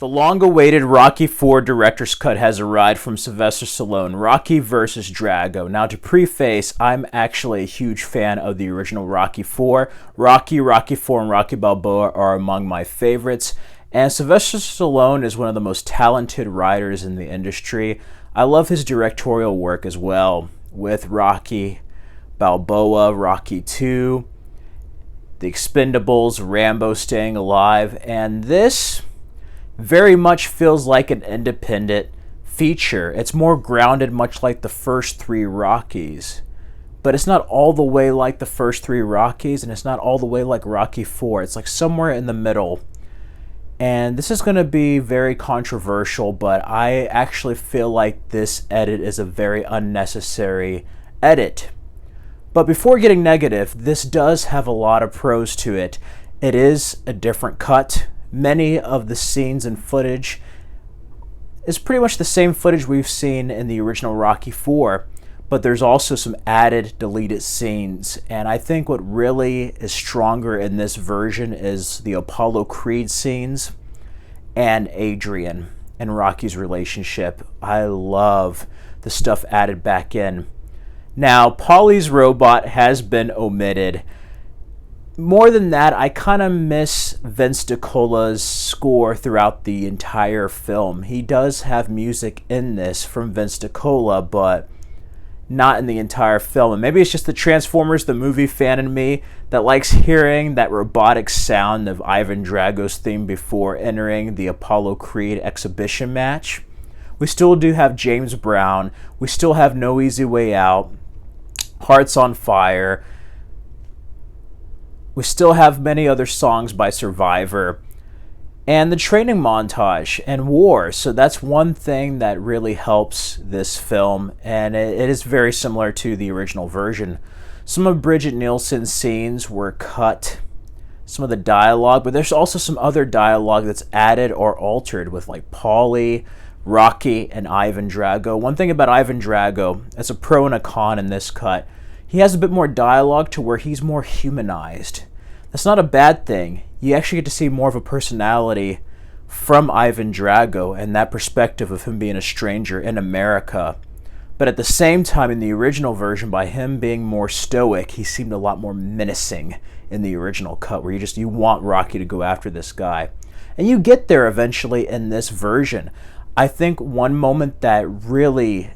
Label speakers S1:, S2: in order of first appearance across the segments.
S1: The long-awaited Rocky IV director's cut has arrived from Sylvester Stallone, Rocky vs. Drago. Now, to preface, I'm actually a huge fan of the original Rocky IV. Rocky IV, and Rocky Balboa are among my favorites. And Sylvester Stallone is one of the most talented writers in the industry. I love his directorial work as well, with Rocky Balboa, Rocky II, The Expendables, Rambo Staying Alive, and this very much feels like an independent feature. It's more grounded, much like the first three Rockies. But it's not all the way like the first three Rockies, and it's not all the way like Rocky IV. It's like somewhere in the middle. And this is going to be very controversial, but I actually feel like this edit is a very unnecessary edit. But before getting negative, this does have a lot of pros to it. It is a different cut. Many of the scenes and footage is pretty much the same footage we've seen in the original Rocky IV, but there's also some added deleted scenes. And I think what really is stronger in this version is the Apollo Creed scenes and Adrian and Rocky's relationship. I love the stuff added back in. Now, Paulie's robot has been omitted. More than that, I kind of miss Vince DiCola's score throughout the entire film. He does have music in this from Vince DiCola, but not in the entire film. And maybe it's just the Transformers, the movie fan in me, that likes hearing that robotic sound of Ivan Drago's theme before entering the Apollo Creed exhibition match. We still do have James Brown. We still have No Easy Way Out, Hearts on Fire. We still have many other songs by Survivor. And the training montage and war. So that's one thing that really helps this film. And it is very similar to the original version. Some of Bridget Nielsen's scenes were cut. Some of the dialogue. But there's also some other dialogue that's added or altered with like Paulie, Rocky, and Ivan Drago. One thing about Ivan Drago, as a pro and a con in this cut, he has a bit more dialogue to where he's more humanized. That's not a bad thing. You actually get to see more of a personality from Ivan Drago and that perspective of him being a stranger in America. But at the same time, in the original version, by him being more stoic, he seemed a lot more menacing in the original cut, where you want Rocky to go after this guy. And you get there eventually in this version. I think one moment that really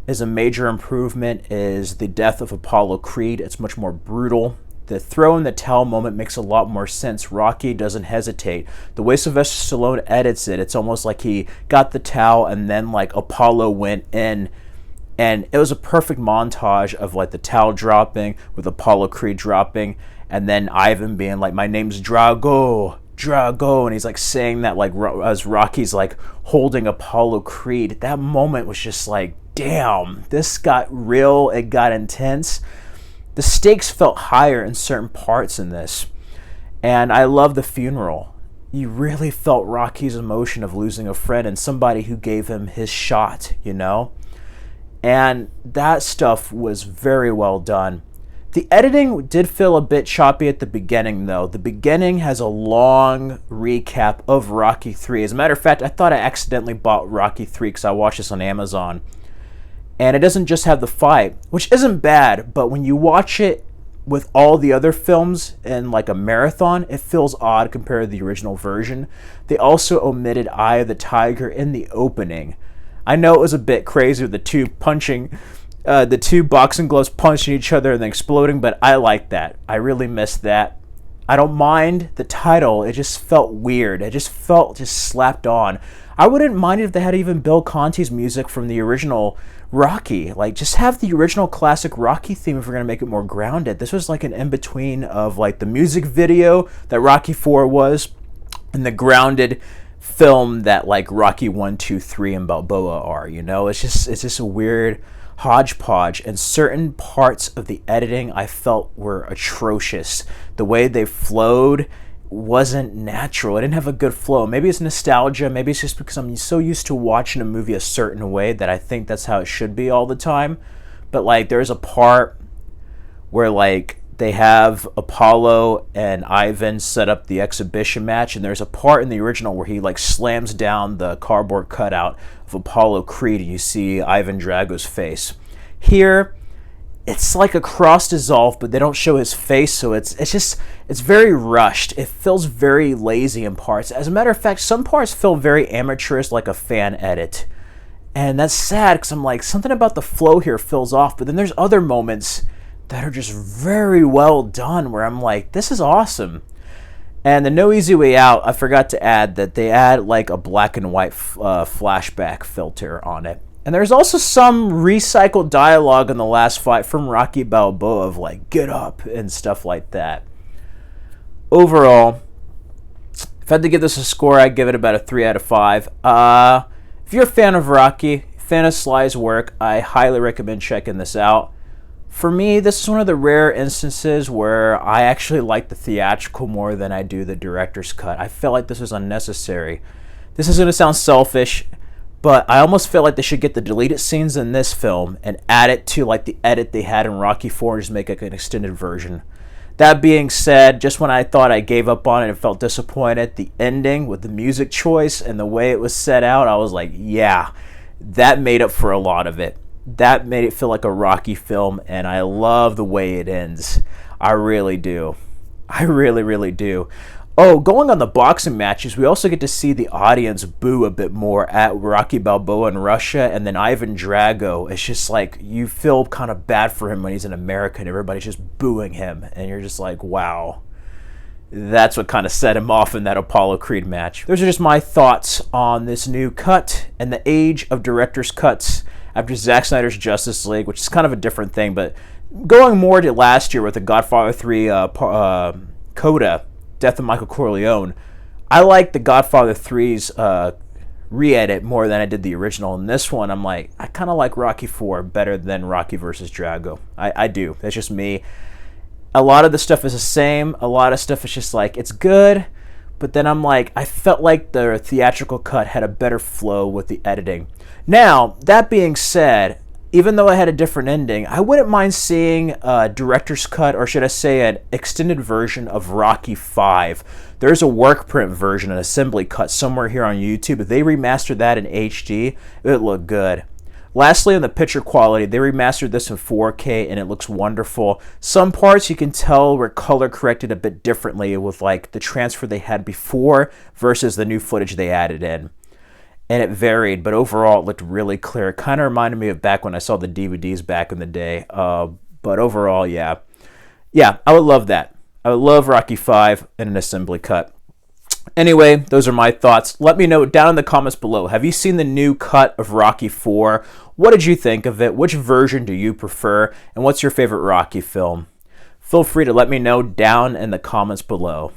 S1: is a major improvement is the death of Apollo Creed. It's much more brutal. The throw in the towel moment makes a lot more sense. Rocky doesn't hesitate. The way Sylvester Stallone edits it, it's almost like he got the towel and then like Apollo went in, and it was a perfect montage of like the towel dropping with Apollo Creed dropping, and then Ivan being like, "My name's Drago, Drago," and he's like saying that like as Rocky's like holding Apollo Creed. That moment was just like, damn, this got real, it got intense. The stakes felt higher in certain parts in this. And I love the funeral. You really felt Rocky's emotion of losing a friend and somebody who gave him his shot, you know? And that stuff was very well done. The editing did feel a bit choppy at the beginning, though. The beginning has a long recap of Rocky III. As a matter of fact, I thought I accidentally bought Rocky III because I watched this on Amazon. And it doesn't just have the fight, which isn't bad, but when you watch it with all the other films in like a marathon, it feels odd compared to the original version. They also omitted Eye of the Tiger in the opening. I know it was a bit crazy with the two boxing gloves punching each other and then exploding, but I like that. I really missed that. I don't mind the title. It just felt weird. It just felt slapped on. I wouldn't mind if they had even Bill Conti's music from the original Rocky. Like, just have the original classic Rocky theme if we're going to make it more grounded. This was like an in-between of like the music video that Rocky IV was and the grounded film that like Rocky 1, 2, 3 and Balboa are, you know? It's just a weird hodgepodge, and certain parts of the editing I felt were atrocious. The way they flowed wasn't natural. It didn't have a good flow. Maybe it's nostalgia. Maybe it's just because I'm so used to watching a movie a certain way that I think that's how it should be all the time. But like there's a part where like they have Apollo and Ivan set up the exhibition match, and there's a part in the original where he like slams down the cardboard cutout of Apollo Creed, and you see Ivan Drago's face. Here, it's like a cross dissolve, but they don't show his face, so it's very rushed. It feels very lazy in parts. As a matter of fact, some parts feel very amateurish, like a fan edit. And that's sad, because I'm like, something about the flow here feels off, but then there's other moments that are just very well done where I'm like, this is awesome. And the No Easy Way Out, I forgot to add that they add like a black and white flashback filter on it. And there's also some recycled dialogue in the last fight from Rocky Balboa of like, get up and stuff like that. Overall, if I had to give this a score, I'd give it about a 3 out of 5. If you're a fan of Rocky, fan of Sly's work, I highly recommend checking this out. For me, this is one of the rare instances where I actually like the theatrical more than I do the director's cut. I felt like this was unnecessary. This is going to sound selfish, but I almost feel like they should get the deleted scenes in this film and add it to like the edit they had in Rocky IV and just make like an extended version. That being said, just when I thought I gave up on it and felt disappointed, the ending with the music choice and the way it was set out, I was like, yeah, that made up for a lot of it. That made it feel like a Rocky film, and I love the way it ends. I really do. I really, really do. Oh, going on the boxing matches, we also get to see the audience boo a bit more at Rocky Balboa in Russia, and then Ivan Drago. It's just like, you feel kind of bad for him when he's in America and everybody's just booing him, and you're just like, wow. That's what kind of set him off in that Apollo Creed match. Those are just my thoughts on this new cut and the age of director's cuts after Zack Snyder's Justice League, which is kind of a different thing, but going more to last year with the Godfather 3 Coda, Death of Michael Corleone, I like the Godfather 3's re-edit more than I did the original. In this one, I'm like, I kind of like Rocky 4 better than Rocky vs. Drago. I do. That's just me. A lot of the stuff is the same. A lot of stuff is just like, it's good, but then I'm like, I felt like the theatrical cut had a better flow with the editing. Now, that being said, even though I had a different ending, I wouldn't mind seeing a director's cut, or should I say an extended version of Rocky V. There's a work print version, an assembly cut somewhere here on YouTube. If they remastered that in HD, it would look good. Lastly, on the picture quality, they remastered this in 4K and it looks wonderful. Some parts you can tell were color corrected a bit differently with like the transfer they had before versus the new footage they added in. And it varied, but overall it looked really clear. It kind of reminded me of back when I saw the DVDs back in the day. But overall, yeah. Yeah, I would love that. I would love Rocky V in an assembly cut. Anyway, those are my thoughts. Let me know down in the comments below. Have you seen the new cut of Rocky IV? What did you think of it? Which version do you prefer? And what's your favorite Rocky film? Feel free to let me know down in the comments below.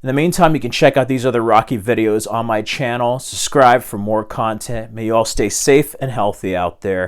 S1: In the meantime, you can check out these other Rocky videos on my channel. Subscribe for more content. May you all stay safe and healthy out there.